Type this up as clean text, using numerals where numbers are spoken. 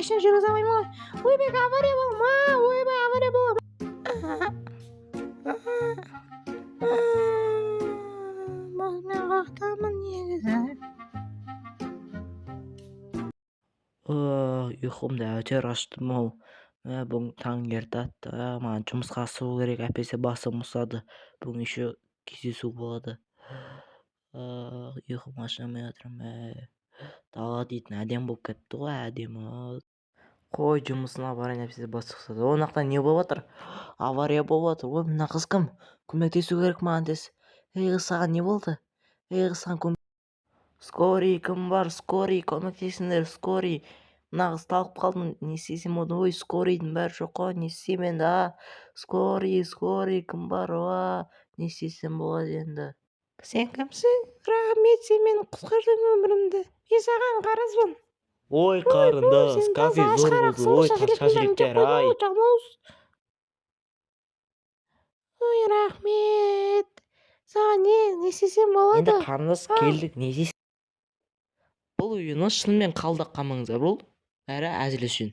машина жүргізе алмаймын ғой. Ойбай, авария болма, ойбай, авария болма. Мен қақтамын негізі. ұйқымды әйтеуір аштым-ау. Бүгін таң ерте атты. Маған жұмысқа шығу керек. Әпесе басым ұстады. Бүгін еще кездесу болады. Ұйқым ашамай жатырмын. Дала дейтін әдем болып кетті ғой, әдемі. Қой, жұмысына барайын, әпесе бас ұстады. Ол жақта не болып жатыр? Авария болып жатыр. Ой, мына қыз кім? Көмектесу керек маған тез. Ей қыз, саған не болды? Ей қыз, саған скорый, кім бар? Скорый, көмектесіңдер, скорый. Мына қыз талып қалдым, не істесем болды? Ой, скорыйдың бәрі жоқ қой, не істеймін енді? Скорый, кім бар? Не істесем болады енді? Сен кімсің? Рахмет, сен менің құтқардың өмірімді. Мен саған қарызбын. Ой, қарындас, кафе зор болды. Ой, шашыректер, ай. Ой, рахмет. Саған не істесем болады? Енді қарындас келдік, не істейсің? Бұл үйіні шынымен қалдық қалмаңыздар, бұл бәрі әзіл үшін.